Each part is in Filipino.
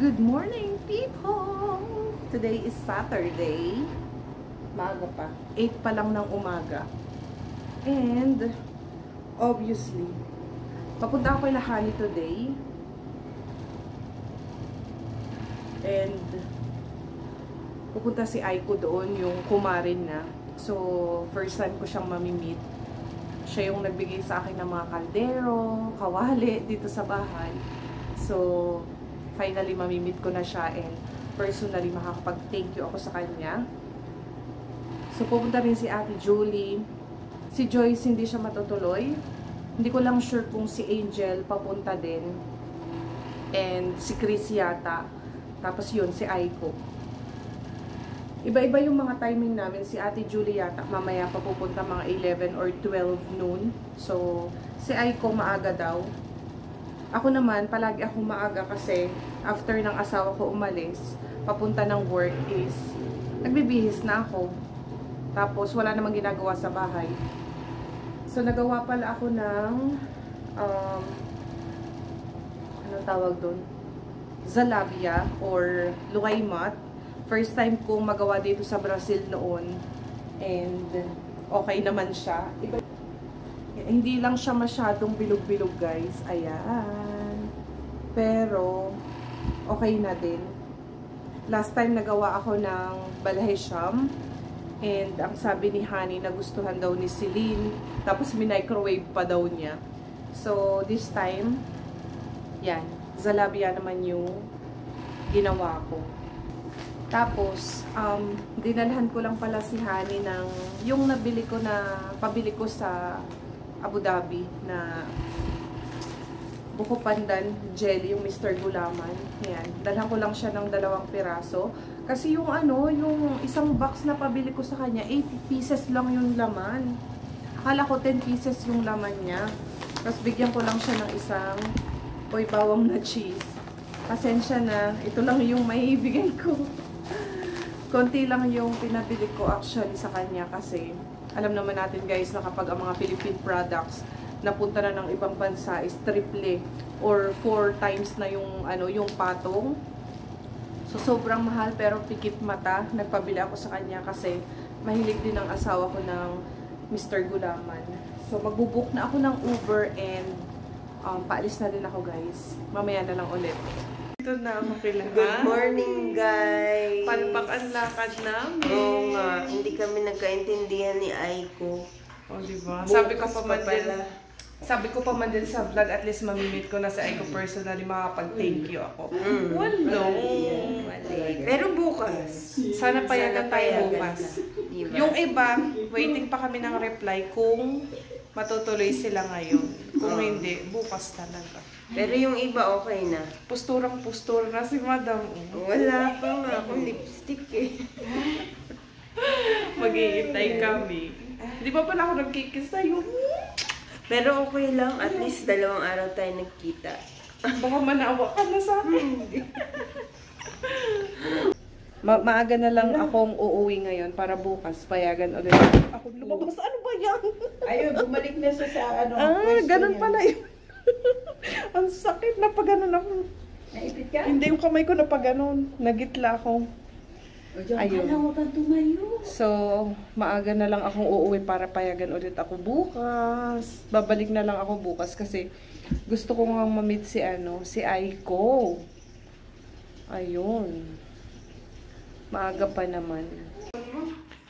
Good morning, people! Today is Saturday. Maaga pa. 8 pa lang ng umaga. And, obviously, papunta ako kay Lahani today. And, pupunta si Aiko doon, yung kumarin na. So, first time ko siyang mamimit. Siya yung nagbigay sa akin ng mga kaldero, kawali dito sa bahay. So, finally mamimit ko na siya and personally makakapag-thank you ako sa kanya. So, pupunta rin si Ate Julie. Si Joyce hindi siya matutuloy. Hindi ko lang sure kung si Angel papunta din. And si Chris yata. Tapos yun, si Aiko. Iba-iba yung mga timing namin. Si Ate Julie yata mamaya pa pupunta mga 11 or 12 noon. So, si Aiko maaga daw. Ako naman, palagi ako maaga kasi after ng asawa ko umalis, papunta ng work is nagbibihis na ako. Tapos, wala namang ginagawa sa bahay. So, nagawa pala ako ng ano tawag doon? Zalabia or luwaymat. First time ko magawa dito sa Brazil noon. And, okay naman siya. Hindi lang siya masyadong bilog-bilog, guys. Ayan. Pero, okay na din. Last time nagawa ako ng balahisham. And, ang sabi ni Honey, nagustuhan daw ni Celine. Tapos, microwave pa daw niya. So, this time, yan. Zalabia naman yung ginawa ko. Tapos, dinalhan ko lang pala si Honey ng yung nabili ko na, pabili ko sa Abu Dhabi na buko pandan jelly, yung Mr. Gulaman. Ayan. Dalhan ko lang siya ng 2 piraso. Kasi yung ano, yung isang box na pabili ko sa kanya, 80 pieces lang yung laman. Akala ko 10 pieces yung laman niya. Tapos bigyan ko lang siya ng isang bawang na cheese. Pasensya na, ito lang yung maibigay ko. Konti lang yung pinabili ko actually sa kanya kasi alam naman natin guys na kapag ang mga Philippine products napunta na ng ibang bansa is triple or 4 times na yung ano yung patong. So sobrang mahal pero pikit mata. Nagpabili ako sa kanya kasi mahilig din ang asawa ko ng Mr. Gulaman. So magbubook na ako ng Uber and paalis na din ako guys. Mamaya na lang ulit. Ito na ako kailangan. Good morning, guys! Palpak ang lakad namin. Oo nga, hindi kami nagkaintindihan ni Aiko. O, diba? Sabi ko pa man din sa vlog, at least mamimit ko na sa Aiko personally, makapag-thank you ako. Wala. Pero bukas. Sana payagan tayo bukas. Diba? Yung iba, waiting pa kami ng reply kung matutuloy sila ngayon. Kung hindi, bukas talaga. Pero yung iba okay na. Pusturang-pustura na si Madam. Wala pa nga akong lipstick eh. Mag-iintay kami. Di ba pala ako nagkikis sa'yo? Pero okay lang, at least 2 araw tayo nagkita. Baka manawa ka na sa akin. Maaga na lang akong uuwi ngayon para bukas payagan ulit. Ako lumabas. Ano ba yan? Ayun, bumalik na sa ano. Ganun pala yun. Ang sakit na pag ganun ako. Naipit ka? Hindi yung kamay ko na pag ganun. Nagitla ako. Ayun. So, maaga na lang akong uuwi para payagan ulit ako bukas. Babalik na lang ako bukas kasi gusto ko nga ma-meet si si Aiko. Ayun. Maaga pa naman.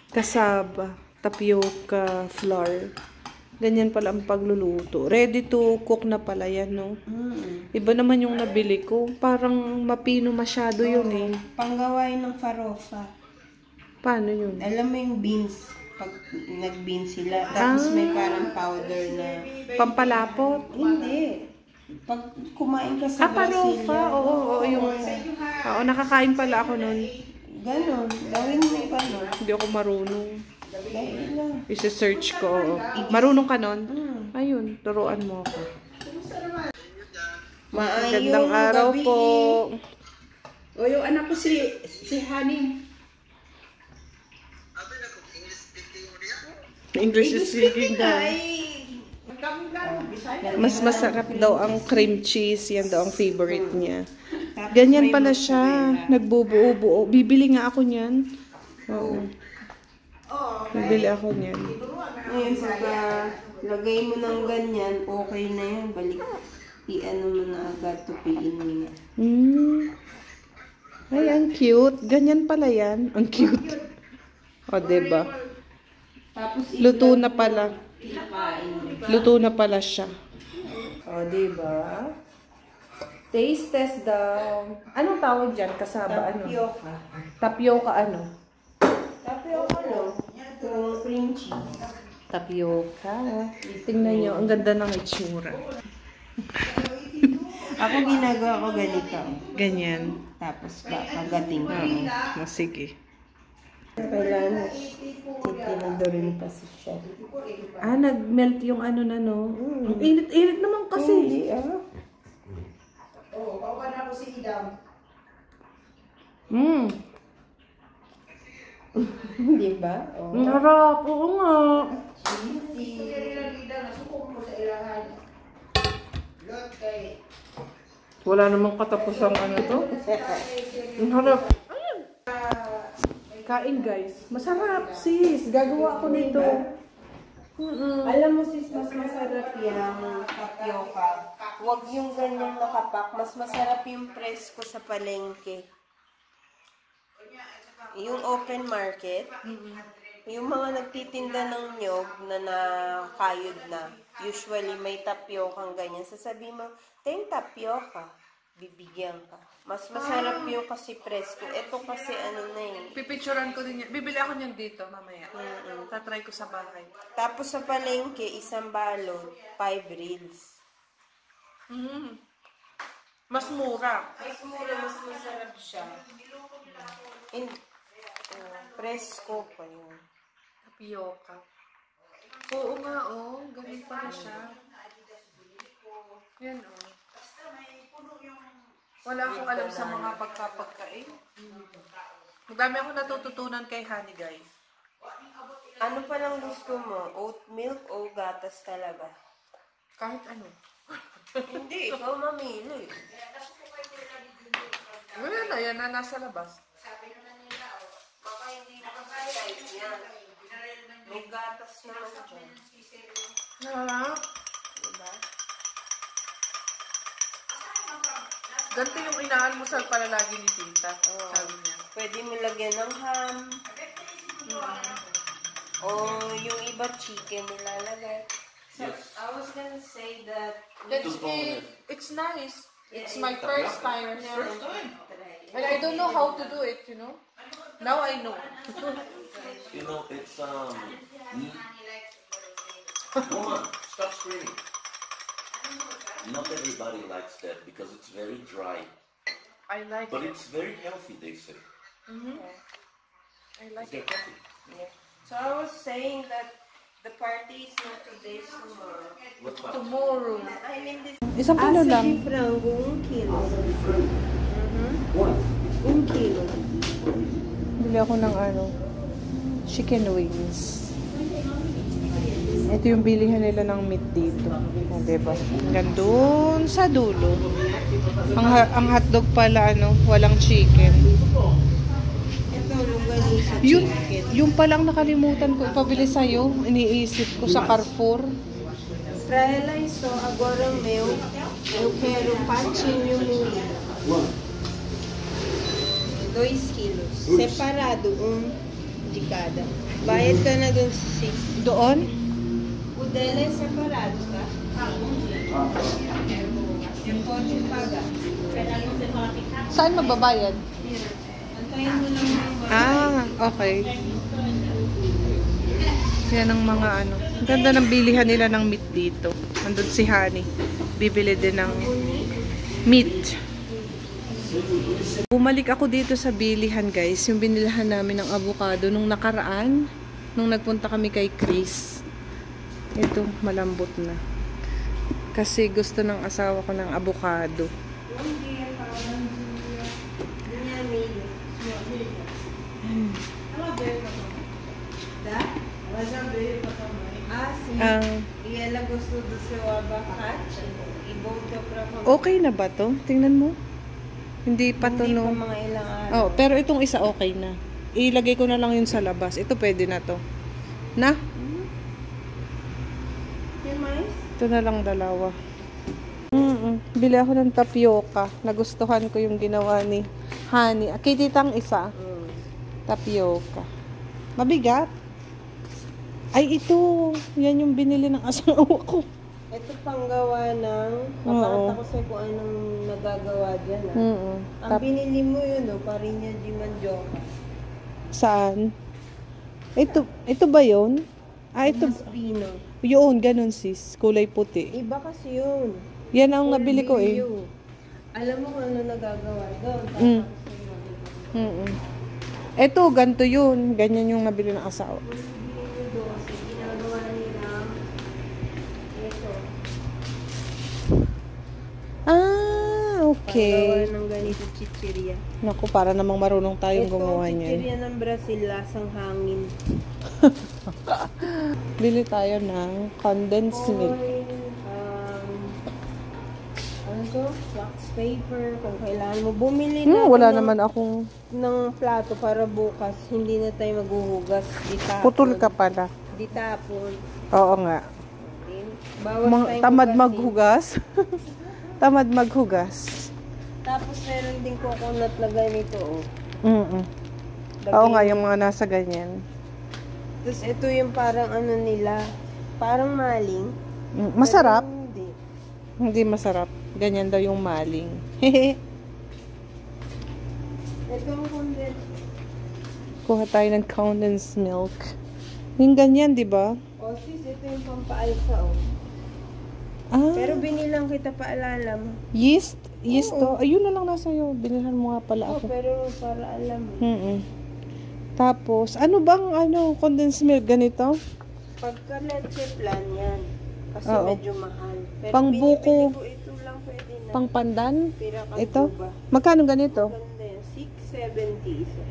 Kasaba, tapioca, flour. Ganyan pala ang pagluluto. Ready to cook na pala yan, no? Iba naman yung nabili ko. Parang mapino masyado yun eh. Panggawain ng farofa. Paano yun? Alam mo yung beans, pag nag-beans sila, tapos may parang powder na... Pampalapot? Hindi. Pag kumain ka sa Brazil, parofa. Oo, yung... Oo, nakakain pala ako nun. Ganon. Gawin mo yung ganon. Hindi ako marunong. Dahil lang. Isa-search ko. Marunong ka nun? Ayun, turuan mo ako. Magandang araw gabi po. O yung anak ko si Honey. English speaking na. Mas masarap daw ang cream cheese. Yan daw ang favorite niya. Ganyan pala siya. Nagbubuo-buo. Bibili nga ako niyan. Oo. Bibili ako niyan. Ngayon, pagka lagay mo ng ganyan, okay na yan. Balik, i-ano mo na agad, tupiin mo na. Ay, ang cute. Ganyan pala yan. Ang cute. O, diba? Tapos, Luto na pala. ipain. Luto na pala siya. O, diba? Taste test daw. Anong tawag dyan? Kasaba ano? Tapioca. Tapioca ano? Tapioca, no? Yung cream cheese. Tapioca. Tingnan nyo, ang ganda ng itsura. Ako ginagawa ko ganito. Ganyan. Tapos pagating ko. O, sige. Kailangan titinado rin kasi siya. Ah, nag-melt yung ano na, no? Ang init-init naman kasi. Hindi, Di ba? Oh. Ang harap. Oo nga. Wala namang katapusang ano to. Ang harap. Kain guys. Masarap sis. Gagawa ako nito. Alam mo sis, mas masarap yung tapioca. Huwag yung ganyang nakapak. Mas masarap yung presko sa palengke. Yung open market, yung mga nagtitinda ng nyog na nakayod na, usually may tapioca ganyan. Sasabihin mo, tayong tapioca, bibigyan ka. Mas masarap yung kasi presko. Ito kasi ano na eh. Pipicturean ko din yan. Bibili ako niyan dito mamaya. Tatry ko sa bahay. Tapos sa palengke, isang balot, 5 reels. Mas mura. Mas mura, mas masarap siya. Presko pa yun. Tapioca. Oo nga, oh. Ganun pala siya. Yan, oh. Wala akong alam sa mga pagkapagkain. Madami akong natututunan kay Honey, guys. Ano pa lang gusto mo? Oat milk o gatas talaga? Kahit ano. Hindi, ikaw mamili. Wala na, yan na nasa labas. Baka hindi mo kasi type yan. May gatas naman dyan. Diba? Ganito yung inaalmusal pala lagi ni Tita. Sabi niya. Pwede mo lagyan ng ham. O yung iba chicken nilalagay. So, I was gonna say that It's nice. It's my first time. And I don't know how to do it, you know. Now I know. You know, it's Woman, stop screaming. Not everybody likes that because it's very dry. I like But it. it's very healthy, they say. I like It's it. healthy. yeah. So I was saying that the party is not today, tomorrow. What's that? Tomorrow. I mean this. Isang kilo lang. Di frango, 1 kilo. 1 kilo. Bili ako ng ano, chicken wings. Ito yung bilihan nila ng meat dito. O, diba? Hanggang doon sa dulo. Ang hotdog pala, ano, walang chicken. Ito, lugaling sa Yun, chicken. yung palang nakalimutan ko ipabili sa'yo. Iniisip ko sa Carrefour. Realize so, agora meu, eu quero patinho moído. 2 kilos. Separado, de cada. Bayad ka na dun sa 6. Doon? O dela é separado, tá? Você pode pagar. Saan magbabayad? Antayin mo lang yung Ah, okay. Yan ang mga ano. Ang ganda ng bilihan nila ng meat dito. Nandun si Honey. Bibili din ng meat. Bumalik ako dito sa bilihan, guys. Yung binilahan namin ng avocado nung nakaraan. Nung nagpunta kami kay Chris. Ito, malambot na. Kasi gusto ng asawa ko ng avocado. Ah, sim. E ela gostou do Okay na ba to? Tingnan mo. Hindi pa to, Hindi no? pa mga ilang araw. Oh, pero itong isa okay na. Ilagay ko na lang yun sa labas. Ito pwede na to. Na? Yung mais? Ito na lang dalawa. Bili ako ng tapioca. Nagustuhan ko yung ginawa ni Honey. Kititang isa. Tapioca. Mabigat. Ay, ito. Yan yung binili ng asawa ko. Ito panggawa ng... Papakita ko sa'yo kung anong nagagawa dyan. Ang binili mo yun, Parinya di Mandioca. Saan? Ito ba yun? Ito. Pino. Yun, ganun sis. Kulay puti. Iba kasi yun. Yan ang nabili ko eh. Alam mo kung ano nagagawa doon. Ito, ganito yun. Ganyan yung nabili ng asawa. Ginagawa nila ito. Okay. Paggawa ng ganito chichirya. Naku, para namang marunong tayong gumawa Ito, niyan. chichirya ng Brazil, lasang hangin. Bili tayo ng condensed milk. Ano to? Wax paper, kung kailangan mo. Bumili na Wala naman akong... ng plato para bukas. Hindi na tayo maghuhugas. Ditapon. Putol ka pala. Ditapon. Oo nga. Bawas tayong Tamad hugasin. maghugas. Tamad maghugas. Tapos meron din coconut na ganito. Oo nga, yung mga nasa ganyan. Tapos ito yung parang ano nila. Parang maling. Masarap. Pero hindi. Hindi masarap. Ganyan daw yung maling. Ito yung condensed. Kuha tayo ng condensed milk. Yung ganyan, di ba? O sis, ito yung pampaalsa Pero binilang kita paalala mo. Yeast? Yeast to? Ayun na lang nasa iyo. Binilhan mo nga pala ako. Pero para alam mo. Tapos, ano bang condensed milk ganito? Pagka leche plan yan. Kasi medyo mahal. Pero Pang buko. binibili ko ito lang pwede na. Pang pandan? Pira ka Ito? ba? Magkano ganito? Ganda yan. 6.70 isa.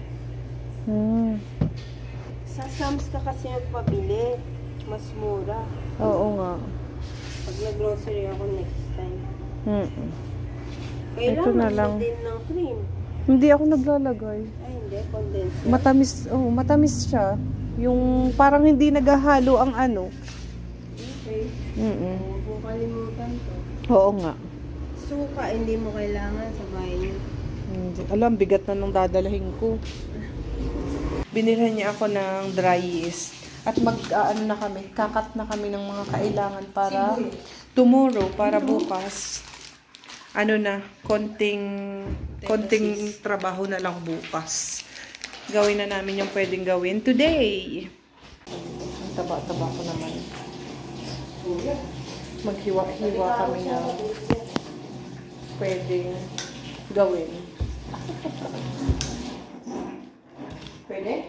Sa Sam's ka kasi nagpabili. Mas mura. Oo nga. Pag nag-grocery ako next time. Ito na Kailangan lang. mo din ng cream. Hindi ako naglalagay. Ay, hindi. Condensed. Matamis, matamis siya. Yung parang hindi naghahalo ang ano. Okay. Huwag mo kalimutan to. Oo nga. Suka, hindi mo kailangan sa bahay niyo. Hindi. Alam, bigat na nung dadalahin ko. Binilhan niya ako ng dry yeast. At na kami, kakat na kami ng mga kailangan para tomorrow, para bukas. Konting trabaho na lang bukas. Gawin na namin yung pwedeng gawin today. Ang taba-taba ko naman. Maghiwa-hiwa kami na pwedeng gawin. Pwede?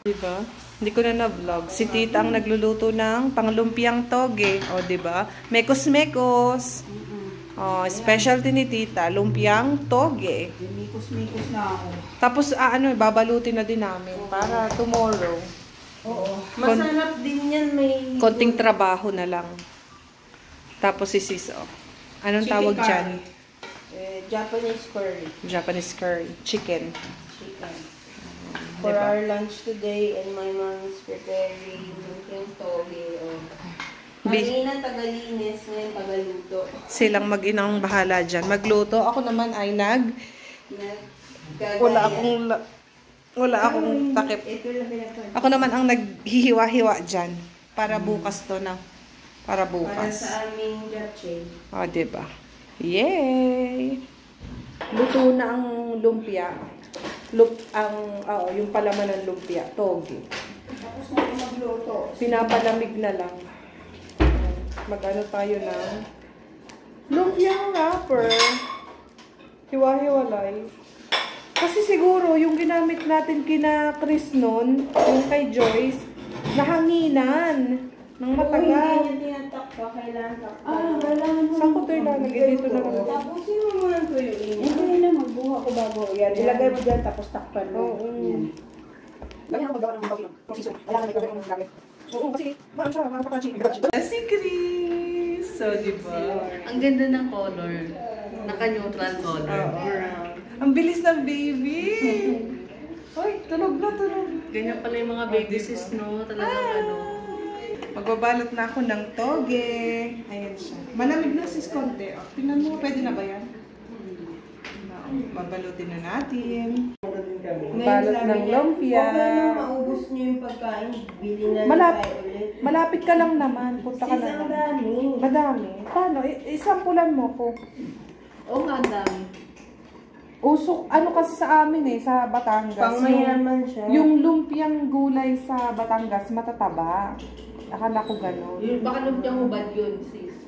Diba? Hindi ko na na-vlog. Si Tita ang nagluluto ng panglumpiang toge. O, diba? Mekos-mekos. Oh, specialty ni Tita, lumpiang toge. Mikos-mikos na ako. Tapos, babalutin na din namin para tomorrow. Oo. Masarap din yan. May Konting trabaho na lang. Tapos si Sis, anong tawag dyan? Japanese curry. Japanese curry. Chicken. For our lunch today, and my mom is preparing yung toge. Kanina tagalinis, ngayon tagaluto. Silang mag-inang bahala dyan. Magluto. Ako naman ay wala akong takip. Ako naman ang naghihiwa-hiwa dyan. Para bukas to na. Para Para bukas. sa aming japchae. O, diba? Yay! Luto na ang lumpia. Yung palaman ng lumpia. Toge. Tapos na magluto. Pinapalamig na lang. Mag-ano tayo ng lumpia wrapper. Hiwa-hiwalay. Kasi siguro, yung ginamit natin kina Chris noon, yung kay Joyce, nahanginan ng matagal. Hindi niya tinatakpa, kailangan takpa. Kailangan mo. Saan ko ito ilalagay? Dito na lang. Tapusin mo muna ang tuyuin. Hindi na, magbuha ko bago. Yan, ilagay mo dyan, tapos takpan mo. Oo. Yan. Lagi ako magawa ng bagay. Wala ka may gagawin ng gamit. Oo, kasi maano siya, makapakachi. Si Chris! So, diba? Ang ganda ng color. Naka-neutral color. Ang bilis ng baby! Hoy, tulog na, tulog. Ganyan pala yung mga baby sis, no? Talagang ano. Magbabalot na ako ng toge. Ayan siya. Malamig na sis konti. Oh, tingnan mo, pwede na ba yan? Babalutin na natin. Balot ng lumpia. Huwag na nang maubos niyo yung pagkain. Bili na lang tayo ulit. Malapit ka lang naman. Punta ka Sis, na ang lang. dami. Madami. Paano? Isampulan mo ko. Oo nga, ang dami. Usok, ano kasi sa amin eh, sa Batangas. Pangmayaman siya. Yung lumpiang gulay sa Batangas, matataba. Akala ko gano'n. Baka lumpiang hubad yun, sis.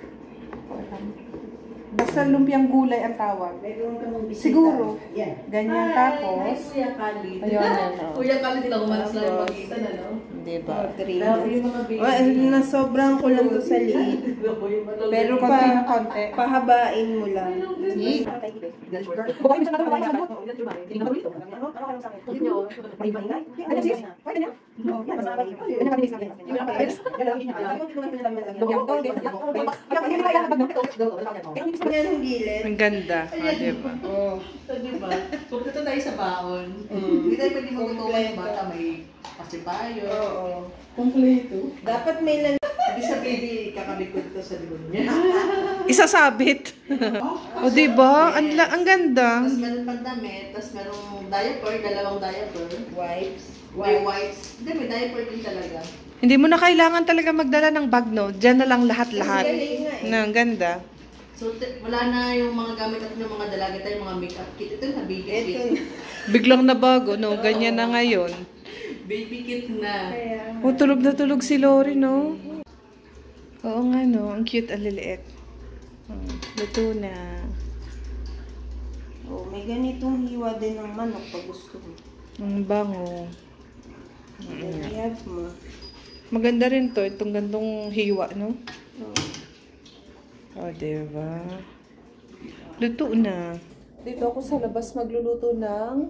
Basta lumpiang gulay ang tawag. Meron kang bisita. Siguro. Yan. Ganyan Hi, tapos. Kuya Khalid. Ayun, ano. Kuya Khalid, hindi ako malas lang yung magitan, ano? Diba? Grabe yung mga baby. Na sobrang ko lang to sa liit. Pero Konti na konti. pahabain mo lang. Yan gilid. Ang ganda. Diba? So, diba? Pupunta tayo sa baon. Hindi tayo pwede magutuwa yung bata. May pasipayo. Oo. Kompleto. Dapat may lang. Hindi sabihin, kakabikot to sa libon niya. Isasabit. O diba? Ang ganda. Tapos meron pang damit, tapos merong diaper, dalawang diaper. Wipes. May wipes. Hindi, may diaper din talaga. Hindi mo na kailangan talaga magdala ng bag, no? Diyan na lang lahat-lahat. Galing nga eh. Na, ang ganda. So, wala na yung mga gamit at yung mga dalaga tayo, mga makeup kit. Ito na, baby kit. Ito. Biglang nabago, no? Ganyan na ngayon. Baby kit na. O, tulog na tulog si Lori, no? Oo nga, no? Ang cute, ang liliit. Luto na. Oh, may ganitong hiwa din ng manok pag gusto mo. Ang bango. I-have mo. Maganda rin to, itong gandong hiwa, no? Oh. O, diba? Luto na. Dito ako sa labas magluluto ng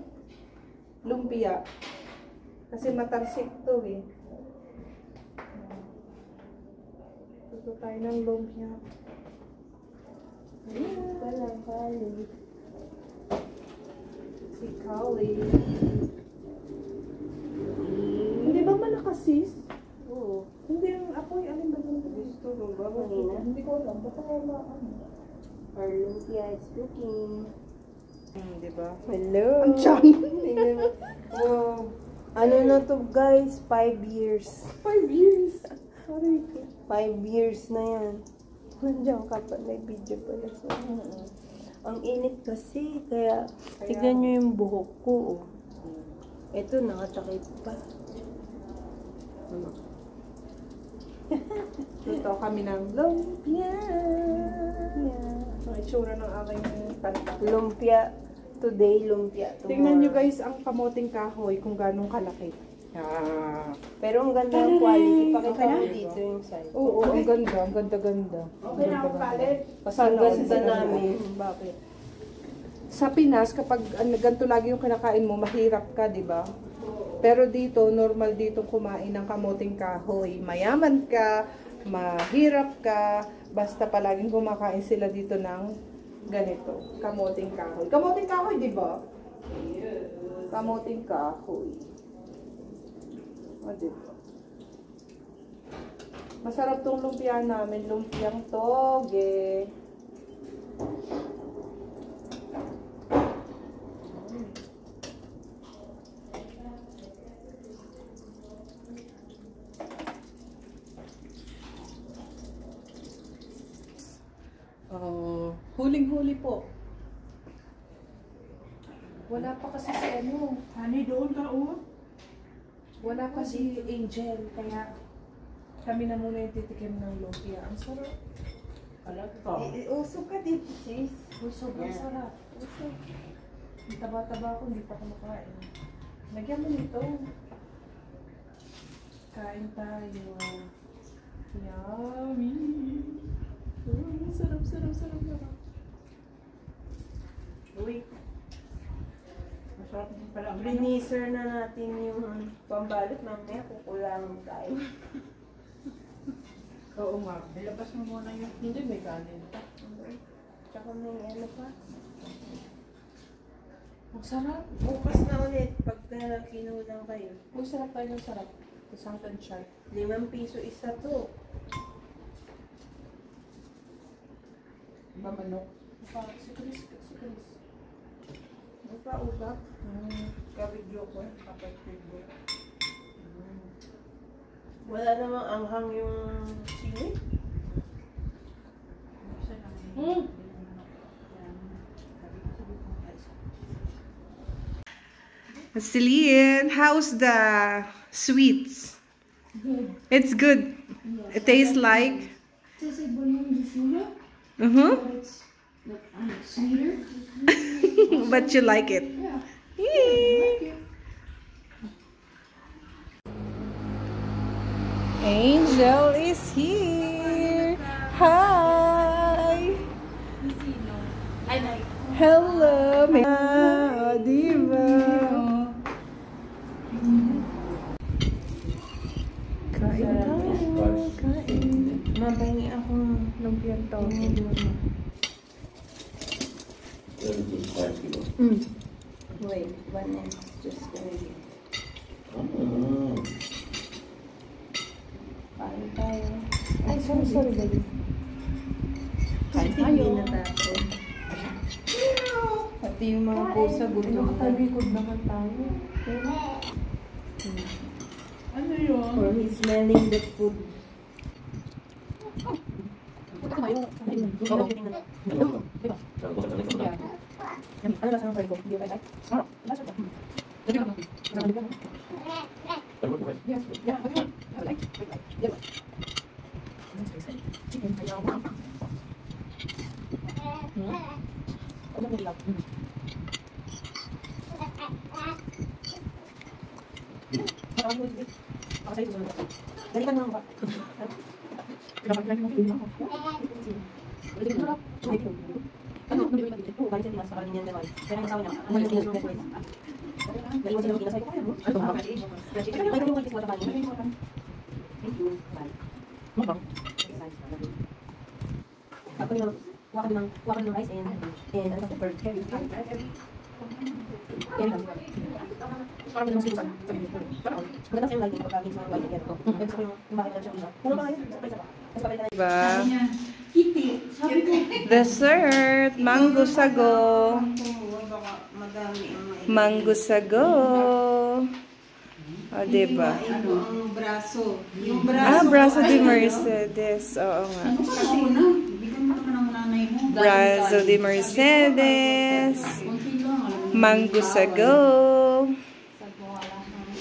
lumpia. Kasi matarsik to, eh. Luto tayo ng lumpia. Walang kali. Si Kali. Hindi ba malakas, sis? Oo. Hindi ang apoy, alin ba yung Gusto mo ba kanina? Hindi ko alam. Baka wala ano. Our lumpia is cooking. Diba? Hello. Ang tiyan. Wow. Ano na to guys? 5 years. 5 years. Sorry. 5 years na yan. Nandiyan ka pa. May video pala sa Ang init kasi. Kaya, tignan nyo yung buhok ko. Oh. Ito, nakatakip pa. Ano? Luto kami ng lumpia. Ang itsura ng aking kanta. Lumpia. Today, lumpia. Tomorrow. Tingnan nyo guys ang kamoting kahoy kung ganong kalaki. Pero ang ganda ng quality. Pakita mo dito yung size. Oo, ang ganda. Ang ganda-ganda. Okay na ako kalit. Ang ganda namin. Bakit? Sa Pinas, kapag ganito lagi yung kinakain mo, mahirap ka, di ba? Pero dito, normal dito kumain ng kamoting kahoy. Mayaman ka, mahirap ka, basta palaging kumakain sila dito ng ganito, kamoting kahoy. Kamoting kahoy, di ba? Kamoting kahoy. O, di ba? Masarap tong lumpia namin, lumpiang toge. Huling-huli po. Wala pa kasi si ano. Honey, doon ka, oh. Wala pa si Angel. Kaya kami na muna yung titikim ng lumpia. Ang sarap. Alam ko. Usok ka dito, sis. Sobrang sarap. Taba-taba ako, hindi pa ako makain. Lagyan mo nito. Kain tayo. Yummy! Sarap. Uy, Masarap din pala. Briniser na natin yung pambalot. Mamaya kukulangan tayo. Oo nga. Ilabas mo muna yung... Hindi, may kanin. Tsaka may ano pa. Ang sarap. Bukas na ulit pagka kinulang kayo. Uy, sarap tayo ng sarap. Isang tansya. 5 piso isa to. Mamanok. Si Chris. Ano pa ugat? Kabidyo ko eh. Kapag-feed ko. Wala namang anghang yung sili. Celine, how's the sweets? Good. It's good. It tastes like. Tastes like banana sugar, Uh-huh. but it's sweeter. But you like it. Yeah. Yay. Angel is here. Hi. Hello. Diva. Kain tayo. Kain. Mabangi akong Lumpiang tao. wait, one is just gonna be. Kain tayo. Ay, sorry, baby. Kain tayo. Hindi natapos. Pati yung mga pusa gutom na. Talikod naman tayo. Ano yun? Or he's smelling the food. Ano lasa ng fried ko? Hindi ba tayo? Lasa ko. Chicken. Waka ng rice and ano pa pepper. Carry. Parang ganun sila. Maganda sa'yo lagi pagka minsan white yan. Gusto ko yung bakit lang siya. Puno pa kayo. Tapos pabalik na. Diba? Kitty. Sabi ko. Dessert. Mango sago. Baka madami ang maibig. Mango sago. O, diba? Ano ang braso? Yung braso. Brazo de Mercedes. Oo nga. Ano ka na una? Bigyan mo naman ang nanay mo. Brazo de Mercedes. Kunti lang. Alam mo. Mango sago.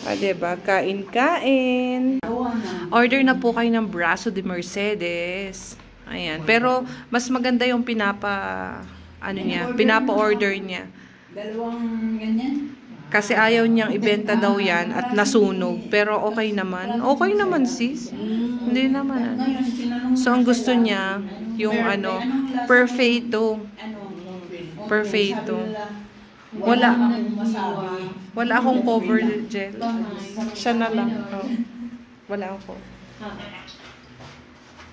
O, diba? Kain-kain. Order na po kayo ng Brazo de Mercedes. Ayan. Pero, mas maganda yung pinapa-order niya. Dalawang ganyan. Kasi ayaw niyang ibenta daw yan at nasunog. Pero okay naman. Okay naman, sis. Hindi naman. Ngayon, tinanong So, ang gusto niya, yung perfeito. Perfeito. Wala. Masabi. Wala akong cover gel. Siya na lang. Oh. Wala ako.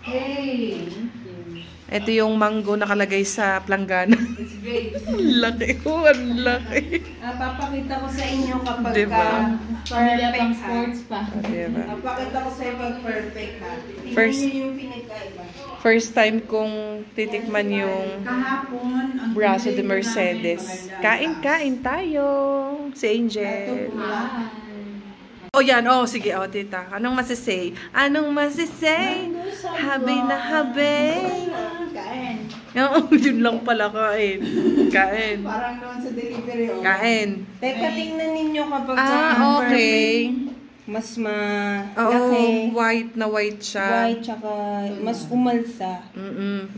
Hey! Ito yung mango nakalagay sa planggana. It's great. Laki. Ang laki. Papakita ko sa inyo kapag Diba? perfect ha. pa. Diba? Papakita ko sa inyo pag perfect ha. Tingnan First- niyo yung pinagkaiba. First time kong titikman yung Kahapon, ang Brazo de pinili ko Mercedes. namin, maganda. Kain-kain tayo. Si Ito Angel. pula. Oh, yan. Oh, sige. Oh, tita. Anong masisay? Anong masisay? Habi na habi. Kain. Oh, yun lang pala. Kain. Kain. Parang doon sa delivery. Oh. Kain. Teka, tingnan ninyo kapag Ah, okay. mas Oo, malaki. white na white siya. White, tsaka mas umalsa.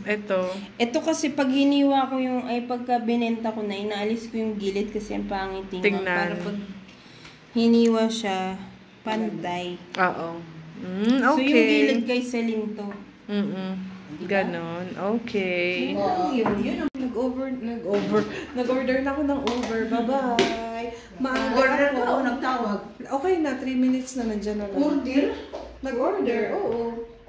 Ito. Ito kasi pag hiniwa ko pagka binenta ko na, inaalis ko yung gilid kasi ang pangit tingnan. Tingnan. Para pag hiniwa siya, pantay. Oo. So yung Okay. gilid kay Celine to. Ganon. Okay. Yun ang Nag-order na ako ng Uber. Bye-bye. Maaga order ka o ako. nagtawag. Okay na, 3 minutes na nandiyan na lang. Order? Nag-order, oo.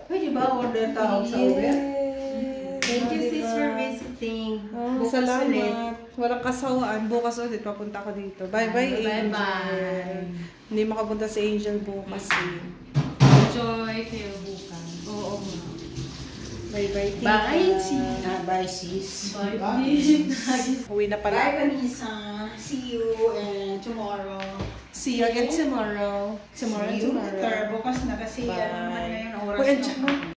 Pwede ba order tawag sa Uber? Yes. Thank you, Diba? sis, for visiting. Oh, Bukas ulit. salamat. Walang kasawaan. Bukas ulit, papunta ko dito. Bye-bye, Angel. Bye-bye. Hindi makapunta si Angel bukas eh. Enjoy kayo bukas. Oo. Bye-bye, tita. Bye, sis. Bye, sis. Uwi na pala. Bye, Vanessa. See you tomorrow. See you again tomorrow. See you later. Bukas na kasi Bye. ano naman ngayon oras Uy, na. andyan mo.